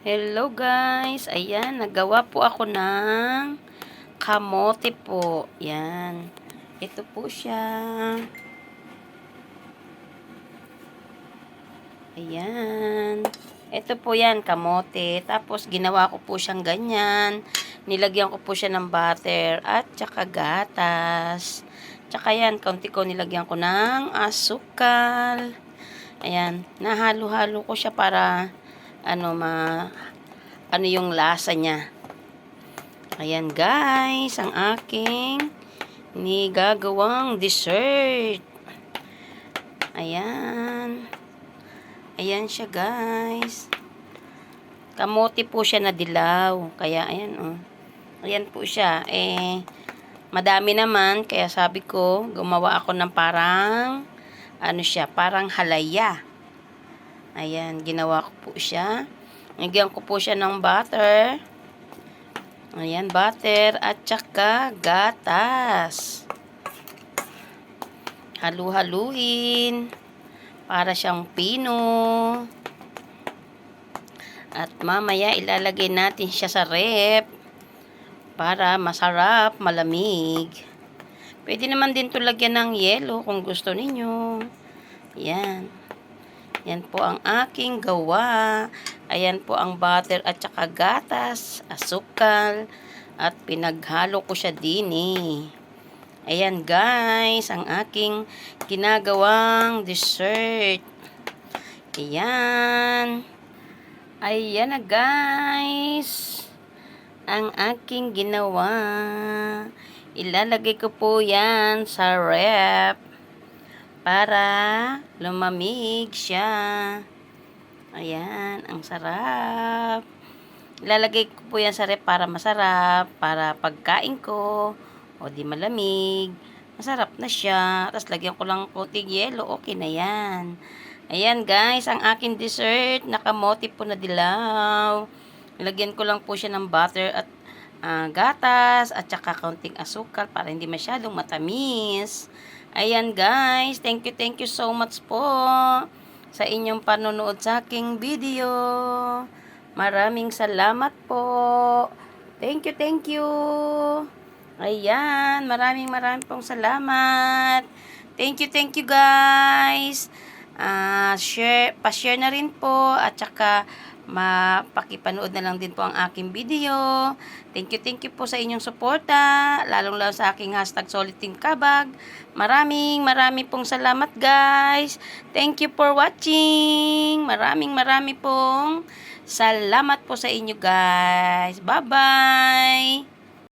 Hello guys, ayan, nagawa po ako ng kamote po. Yan. Ito po siya. Ayan. Ito po yan, kamote. Tapos, ginawa ko po siyang ganyan. Nilagyan ko po siya ng butter at tsaka gatas. Tsaka yan, kaunti ko nilagyan ko ng asukal. Ayan, nahalo-halo ko siya para ano yung lasa niya. Ayan guys, ang aking nigagawang dessert. Ayan. Ayan siya guys. Kamote po siya na dilaw. Kaya ayan oh. Ayan po siya. Madami naman. Kaya sabi ko, gumawa ako ng parang parang halaya. Ayan, ginawa ko po siya. Nagyan ko po siya ng butter. Ayan, butter at saka gatas. Halu-haluin para siyang pino. At mamaya ilalagay natin siya sa ref para masarap, malamig. Pwede naman din ito lagyan ng yelo kung gusto ninyo. Ayan. Yan po ang aking gawa. Ayan po ang butter at saka gatas, asukal, at pinaghalo ko siya din eh. Ayan guys, ang aking ginagawang dessert. Ayan. Ayan na guys. Ang aking ginawa. Ilalagay ko po yan sa ref para lumamig siya. Ayan, ang sarap. Ilalagay ko po yan sa ref para masarap, para pagkain ko, o di malamig, masarap na siya. Tapos lagyan ko lang konting yelo, okay na yan. Ayan guys, ang aking dessert, nakamote po na dilaw. Lagyan ko lang po siya ng butter at gatas at saka kaunting asukal para hindi masyadong matamis. Ayan guys, thank you so much po sa inyong panonood sa aking video. Maraming salamat po. Thank you. Ayan, maraming pong salamat. Thank you guys. Pa-share na rin po at saka pakipanood na lang din po ang aking video. Thank you po sa inyong suporta, lalong-lalo sa aking #SolidTeamKabag. Maraming pong salamat guys. Thank you for watching. Maraming pong salamat po sa inyo guys. Bye-bye.